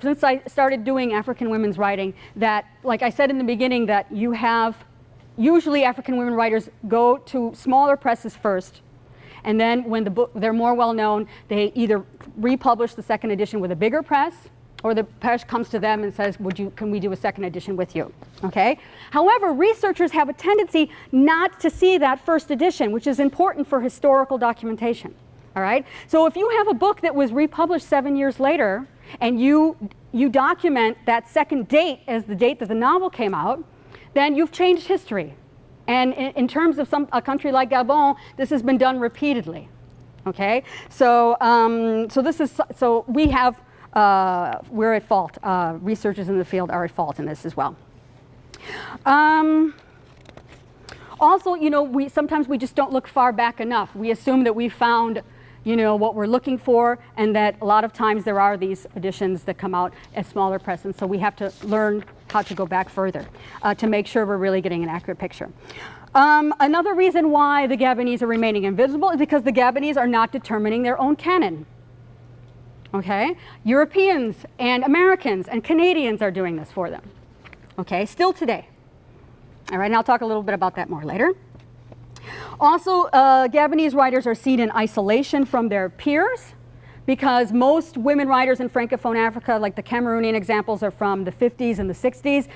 B: since I started doing African women's writing, that, like I said in the beginning, that you have, usually African women writers go to smaller presses first, and then when they're more well known, they either republish the second edition with a bigger press, or the press comes to them and says, can we do a second edition with you? Okay? However, researchers have a tendency not to see that first edition, which is important for historical documentation. All right? So if you have a book that was republished 7 years later, and you document that second date as the date that the novel came out, then you've changed history. And in terms of a country like Gabon, this has been done repeatedly. Okay, so so we have we're at fault. Researchers in the field are at fault in this as well. Also, you know, sometimes we just don't look far back enough. We assume that we found, you know, what we're looking for, and that a lot of times there are these editions that come out as smaller press, and so we have to learn how to go back further to make sure we're really getting an accurate picture. Another reason why the Gabonese are remaining invisible is because the Gabonese are not determining their own canon. Okay? Europeans and Americans and Canadians are doing this for them. Okay? Still today. All right, and I'll talk a little bit about that more later. Also, Gabonese writers are seen in isolation from their peers because most women writers in Francophone Africa, like the Cameroonian examples, are from the 50s and the 60s.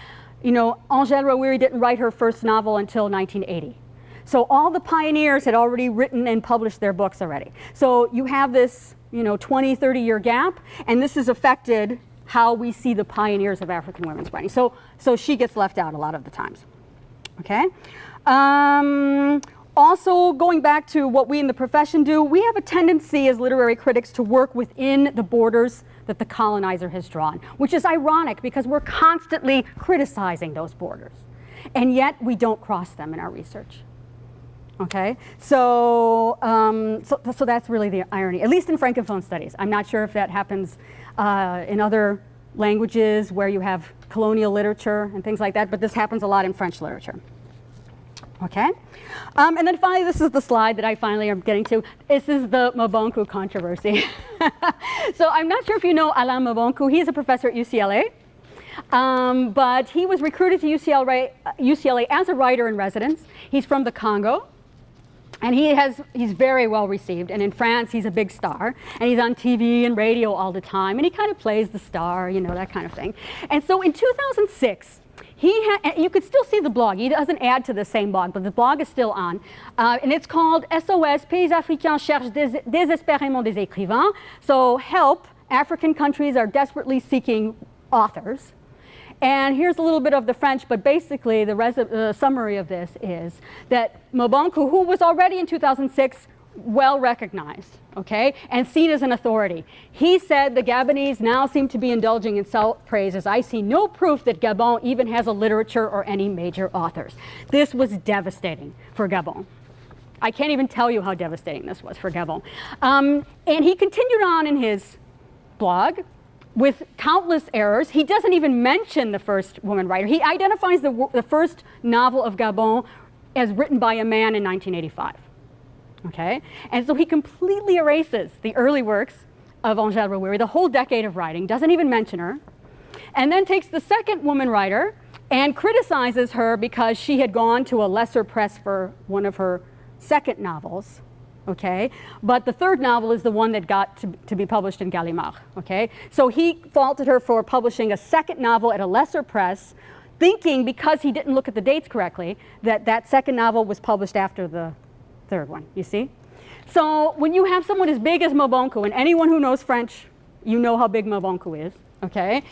B: You know, Angèle Rawiri didn't write her first novel until 1980. So all the pioneers had already written and published their books already. So you have this, you know, 20, 30-year gap, and this has affected how we see the pioneers of African women's writing. So she gets left out a lot of the times. Okay? Also, going back to what we in the profession do, we have a tendency as literary critics to work within the borders that the colonizer has drawn, which is ironic because we're constantly criticizing those borders, and yet we don't cross them in our research. Okay, so that's really the irony, at least in Francophone studies. I'm not sure if that happens in other languages where you have colonial literature and things like that, but this happens a lot in French literature. Okay, and then finally, this is the slide that I finally am getting to. This is the Mabonku controversy. So I'm not sure if you know Alain Mabonku. He's a professor at UCLA, but he was recruited to UCLA as a writer in residence. He's from the Congo, and he's very well received. And in France, he's a big star, and he's on TV and radio all the time, and he kind of plays the star, you know, that kind of thing. And so in 2006. You could still see the blog. He doesn't add to the same blog, but the blog is still on. And it's called SOS, Pays Africains cherchent désespérément des écrivains. So help, African countries are desperately seeking authors. And here's a little bit of the French, but basically the summary of this is that Mabonku, who was already in 2006 well recognized, okay, and seen as an authority. He said the Gabonese now seem to be indulging in self-praise as I see no proof that Gabon even has a literature or any major authors. This was devastating for Gabon. I can't even tell you how devastating this was for Gabon. And he continued on in his blog with countless errors. He doesn't even mention the first woman writer. He identifies the first novel of Gabon as written by a man in 1985. Okay, and so he completely erases the early works of Angèle Rawiri, the whole decade of writing, doesn't even mention her, and then takes the second woman writer and criticizes her because she had gone to a lesser press for one of her second novels, okay, but the third novel is the one that got to be published in Gallimard, okay, so he faulted her for publishing a second novel at a lesser press, thinking because he didn't look at the dates correctly that that second novel was published after the third one, you see? So when you have someone as big as Mabonku, and anyone who knows French, you know how big Mabonku is, okay?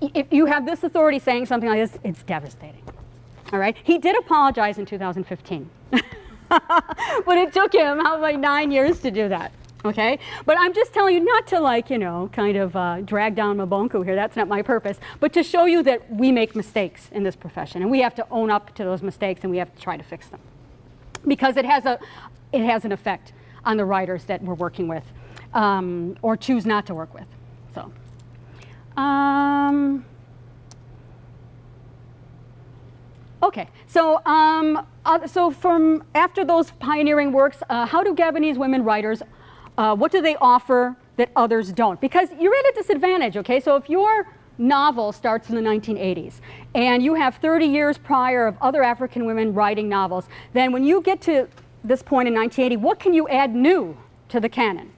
B: If you have this authority saying something like this, it's devastating, all right? He did apologize in 2015, but it took him like 9 years to do that, okay? But I'm just telling you not to, like, you know, kind of drag down Mabonku here, that's not my purpose, but to show you that we make mistakes in this profession, and we have to own up to those mistakes, and we have to try to fix them. Because it has an effect on the writers that we're working with, or choose not to work with. So, okay. So from after those pioneering works, how do Gabonese women writers? What do they offer that others don't? Because you're at a disadvantage. Okay. So if your novel starts in the 1980s and you have 30 years prior of other African women writing novels, then when you get to this point in 1980, what can you add new to the canon?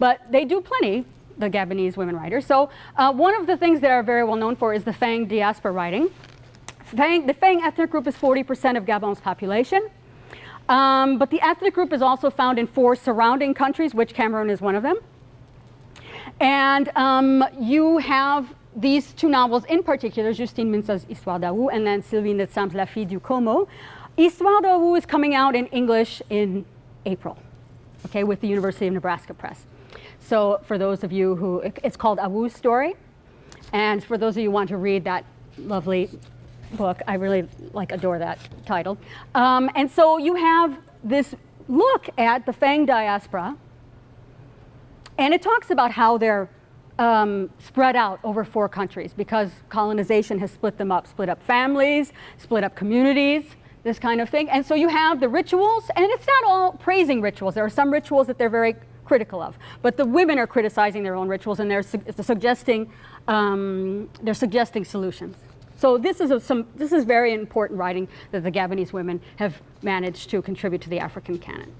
B: But they do plenty, the Gabonese women writers. So one of the things they are very well known for is the Fang diaspora writing. The Fang ethnic group is 40% of Gabon's population, but the ethnic group is also found in 4 surrounding countries, which Cameroon is one of them. And you have these two novels in particular, Justine Minsa's Histoire d'Aou and then Sylvie Netsam's La Fille du Como. Histoire d'Aou is coming out in English in April, okay, with the University of Nebraska Press. So for those of you who, it's called Awu's Story. And for those of you who want to read that lovely book, I really adore that title. And so you have this look at the Fang diaspora, and it talks about how they're spread out over 4 countries because colonization has split them up, split up families, split up communities, this kind of thing. And so you have the rituals, and it's not all praising rituals. There are some rituals that they're very critical of, but the women are criticizing their own rituals, and they're suggesting solutions. So this is very important writing that the Gabonese women have managed to contribute to the African canon.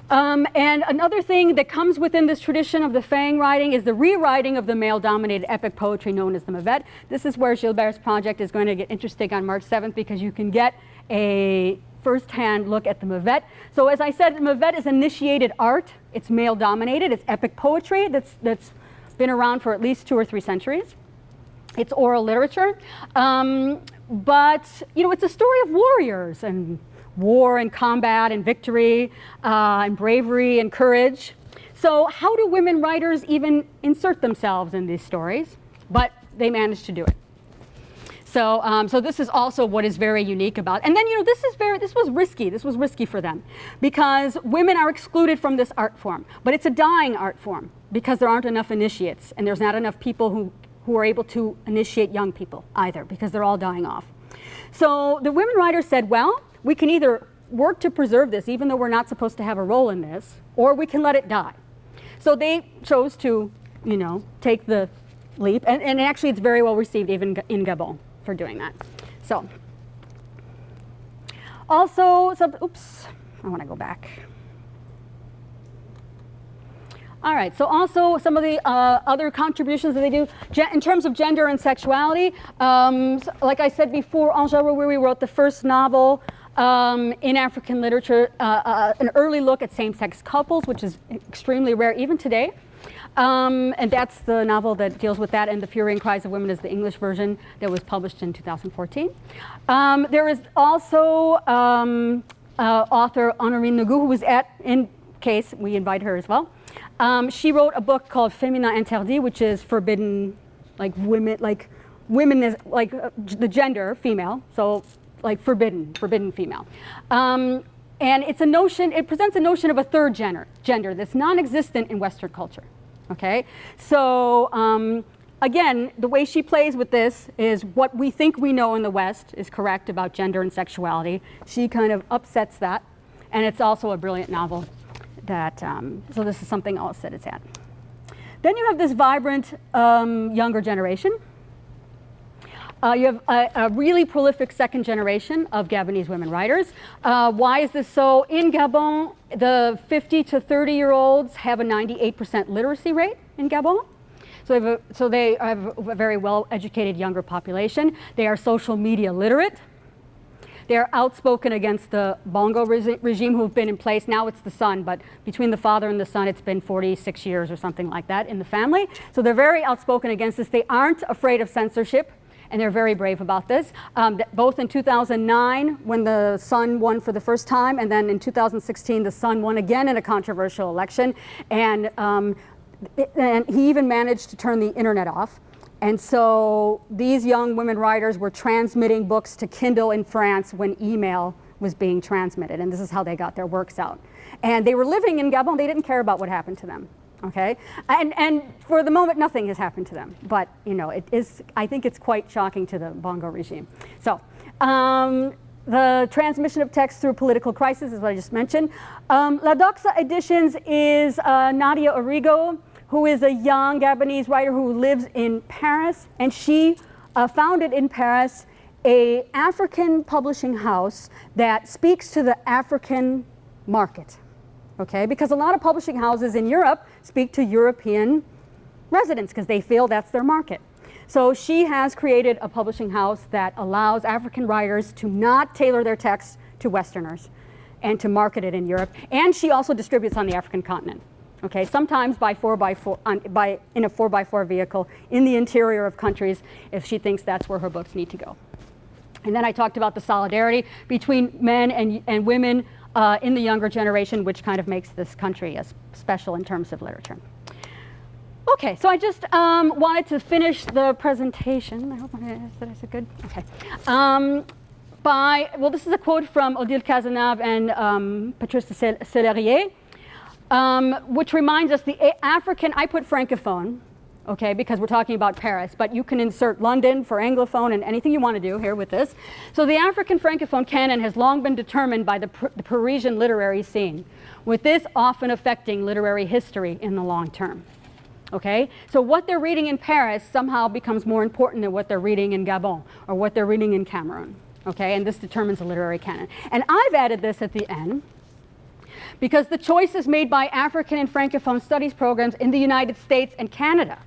B: And another thing that comes within this tradition of the Fang writing is the rewriting of the male-dominated epic poetry known as the Mavette. This is where Gilbert's project is going to get interesting on March 7th because you can get a first-hand look at the Mavette. So as I said, the Mavette is initiated art. It's male-dominated. It's epic poetry that's been around for at least 2 or 3 centuries. It's oral literature. But, you know, it's a story of warriors and war and combat and victory and bravery and courage. So how do women writers even insert themselves in these stories? But they manage to do it. So, so this is also what is very unique about. And then, you know, this was risky. This was risky for them because women are excluded from this art form. But it's a dying art form because there aren't enough initiates, and there's not enough people who are able to initiate young people either because they're all dying off. So the women writers said, well, we can either work to preserve this, even though we're not supposed to have a role in this, or we can let it die. So they chose to, you know, take the leap, and actually it's very well received even in Gabon for doing that. So, also, oops, I want to go back. All right, so also some of the other contributions that they do in terms of gender and sexuality. Like I said before, Angèle Rouiri wrote the first novel in African literature, an early look at same-sex couples, which is extremely rare even today. And that's the novel that deals with that, and The Fury and Cries of Women is the English version that was published in 2014. There is also author Honorine Nougou, who was in case, we invite her as well. She wrote a book called Féminin Interdit, which is forbidden, like women is like the gender, female, so like forbidden female. And it's a notion, it presents a notion of a third gender that's non-existent in Western culture. Okay, so again, the way she plays with this is what we think we know in the West is correct about gender and sexuality. She kind of upsets that, and it's also a brilliant novel. That so this is something else that it's at. Then you have this vibrant younger generation. You have a really prolific second generation of Gabonese women writers. Why is this so? In Gabon, the 50 to 30-year-olds have a 98% literacy rate in Gabon. So they have a very well-educated younger population. They are social media literate. They are outspoken against the Bongo regime who've been in place. Now it's the son, but between the father and the son, it's been 46 years or something like that in the family. So they're very outspoken against this. They aren't afraid of censorship, and they're very brave about this. Both in 2009, when the son won for the first time, and then in 2016, the son won again in a controversial election. And he even managed to turn the internet off. And so these young women writers were transmitting books to Kindle in France when email was being transmitted, and this is how they got their works out. And they were living in Gabon. They didn't care about what happened to them, okay? And for the moment, nothing has happened to them. But, you know, I think it's quite shocking to the Bongo regime. So the transmission of text through political crisis is what I just mentioned. La Doxa Editions is Nadia Origo, who is a young Gabonese writer who lives in Paris, and she founded in Paris an African publishing house that speaks to the African market, okay? Because a lot of publishing houses in Europe speak to European residents because they feel that's their market. So she has created a publishing house that allows African writers to not tailor their text to Westerners and to market it in Europe, and she also distributes on the African continent. Okay, sometimes by 4x4, in a 4x4 vehicle in the interior of countries if she thinks that's where her books need to go. And then I talked about the solidarity between men and women in the younger generation, which kind of makes this country special in terms of literature. Okay, so I just wanted to finish the presentation. I hope I said good. Okay. Well, this is a quote from Odile Cazenave and Patrice Sellerier, which reminds us the African, I put Francophone, okay, because we're talking about Paris, but you can insert London for Anglophone and anything you want to do here with this. So the African Francophone canon has long been determined by the Parisian literary scene, with this often affecting literary history in the long term. Okay, so what they're reading in Paris somehow becomes more important than what they're reading in Gabon or what they're reading in Cameroon. Okay, and this determines a literary canon. And I've added this at the end because the choices made by African and Francophone studies programs in the United States and Canada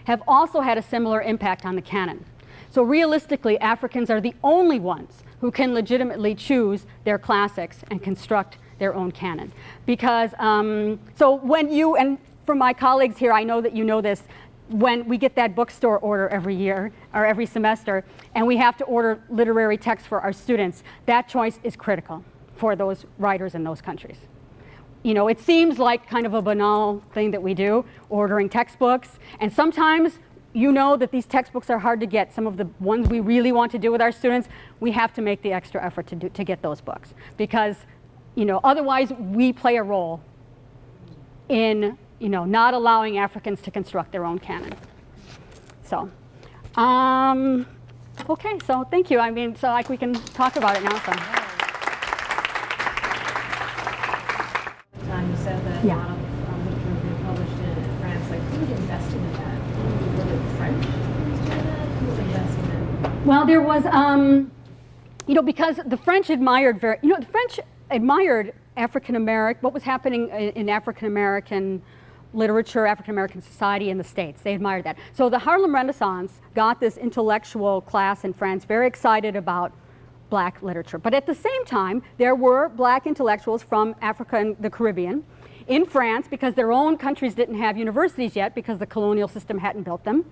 B: have also had a similar impact on the canon. So realistically, Africans are the only ones who can legitimately choose their classics and construct their own canon. Because, so when you, and for my colleagues here, I know that you know this, when we get that bookstore order every year or every semester and we have to order literary texts for our students, that choice is critical for those writers in those countries. You know, it seems like kind of a banal thing that we do, ordering textbooks, and sometimes you know that these textbooks are hard to get. Some of the ones we really want to do with our students, we have to make the extra effort to get those books because, you know, otherwise we play a role in, you know, not allowing Africans to construct their own canon. So, okay, so thank you. I mean, so like we can talk about it now. So.
C: You said that a lot of literature was being published in France. Like, who was investing in that? Was it French who was doing that? Who was investing in that?
B: Well, there was, you know, because the French admired the French admired African-American, what was happening in African-American literature, African-American society in the States. They admired that. So the Harlem Renaissance got this intellectual class in France very excited about black literature. But at the same time, there were black intellectuals from Africa and the Caribbean in France because their own countries didn't have universities yet because the colonial system hadn't built them.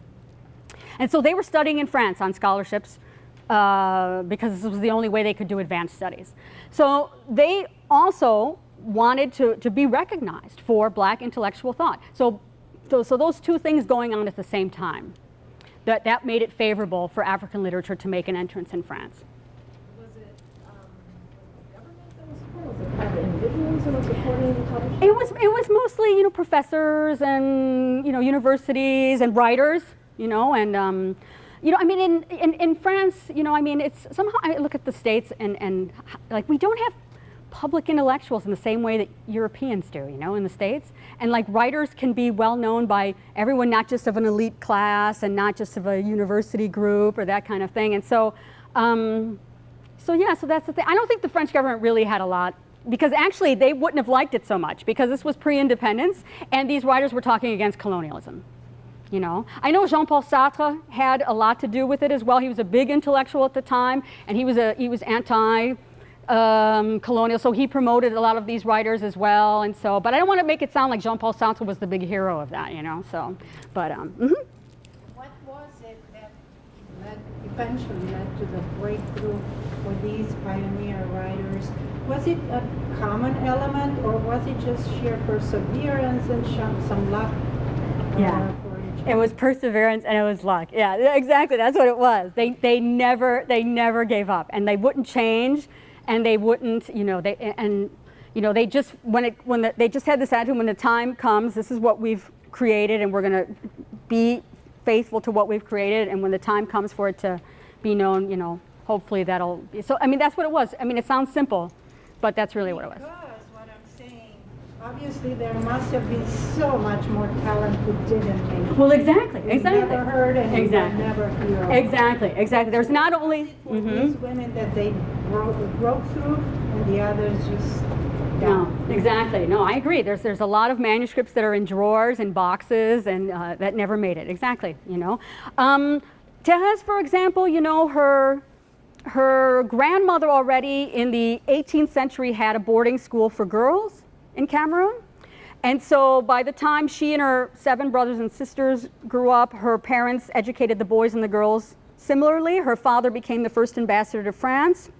B: And so they were studying in France on scholarships because this was the only way they could do advanced studies. So they also wanted to be recognized for black intellectual thought. So those two things going on at the same time, that made it favorable for African literature to make an entrance in France.
C: Was it government that was supporting? Was it private individuals that were supporting the publishing?
B: It was mostly, you know, professors and, you know, universities and writers, you know, and you know, I mean, in France, you know, I mean, it's somehow I look at the States and like we don't have public intellectuals in the same way that Europeans do, you know, in the States. And like writers can be well known by everyone, not just of an elite class and not just of a university group or that kind of thing. And so, so that's the thing. I don't think the French government really had a lot, because actually they wouldn't have liked it so much because this was pre-independence and these writers were talking against colonialism. You know, I know Jean-Paul Sartre had a lot to do with it as well. He was a big intellectual at the time, and he was anti colonial, so he promoted a lot of these writers as well. And so, but I don't want to make it sound like Jean-Paul Sartre was the big hero of that, you know. So, but
D: What was it that eventually led to the breakthrough for these pioneer writers? Was it a common element, or was it just sheer perseverance and some luck?
B: Yeah. It was perseverance and it was luck. Yeah, exactly. That's what it was. They never gave up, and they wouldn't change, and they wouldn't, you know, they just they just had this attitude: when the time comes, this is what we've created, and we're going to be faithful to what we've created. And when the time comes for it to be known, you know, hopefully that'll. So I mean, that's what it was. I mean, it sounds simple, but that's really what it was.
D: What I'm saying, obviously there must have been so much more talent who didn't make it.
B: Well, exactly.
D: Never heard and
B: exactly.
D: never hear of.
B: Exactly. There's not only
D: for these women that they broke through, and the others just down.
B: No, exactly. No, I agree. There's a lot of manuscripts that are in drawers and boxes and that never made it. Exactly. You know, Thérèse, for example, you know, her grandmother already in the 18th century had a boarding school for girls in Cameroon, And so by the time she and her 7 brothers and sisters grew up, her parents educated the boys and the girls similarly. Her father became the first ambassador to France.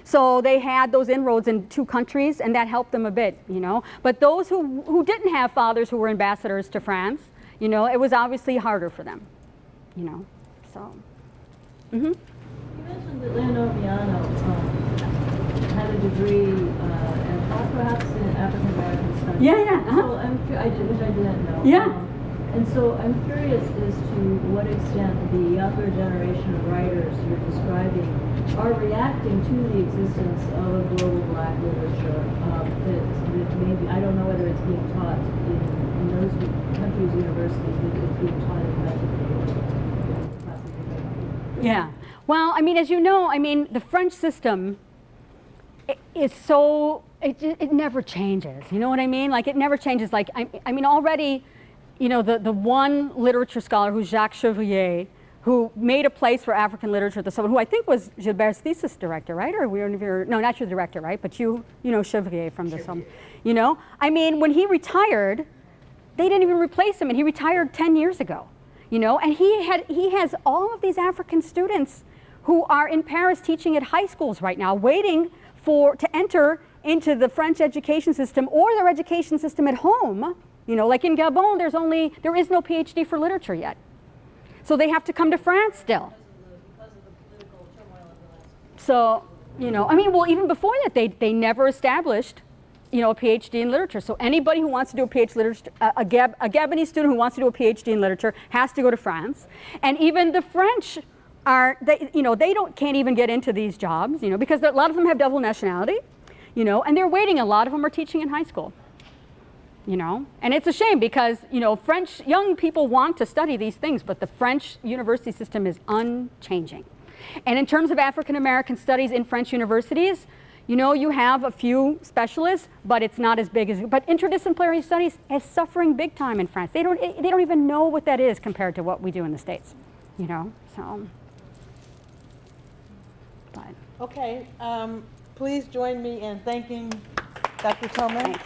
B: So they had those inroads in 2 countries, and that helped them a bit, you know. But those who didn't have fathers who were ambassadors to France, you know, it was obviously harder for them, you know, so. Mm-hmm.
C: You mentioned that Leonor Miano had a degree and taught perhaps in African American studies.
B: Yeah.
C: So which I didn't know.
B: Yeah.
C: And so I'm curious as to what extent the younger generation of writers you're describing are reacting to the existence of a global Black literature that maybe, I don't know whether it's being taught in those countries' universities, but it's being taught in Mexico.
B: Yeah. Well, I mean, as you know, I mean, the French system is so, it never changes. You know what I mean? Like, it never changes. Like, I mean, already, you know, the one literature scholar who's Jacques Chevrier, who made a place for African literature at the Sorbonne, who I think was Gilbert's thesis director, right? Or no, not your director, right? But you know Chevrier from the Sorbonne. You know, I mean, when he retired, they didn't even replace him, and he retired 10 years ago. You know, and he has all of these African students who are in Paris teaching at high schools right now, waiting to enter into the French education system or their education system at home. You know, like in Gabon, there is no PhD for literature yet. So they have to come to France still.
C: Because of the political turmoil of the last.
B: So, you know, I mean, well, even before that, they never established, you know, a PhD in literature. So anybody who wants to do a PhD in literature, a Gabonese student who wants to do a PhD in literature has to go to France. And even the French can't even get into these jobs, you know, because a lot of them have double nationality, you know, and they're waiting. A lot of them are teaching in high school. You know, and it's a shame because, you know, French young people want to study these things, but the French university system is unchanging. And in terms of African American studies in French universities, you know, you have a few specialists, but it's not as big as, but interdisciplinary studies is suffering big time in France. They don't even know what that is compared to what we do in the States, you know, so. But.
A: Okay, please join me in thanking Dr. Toman.
B: Thanks.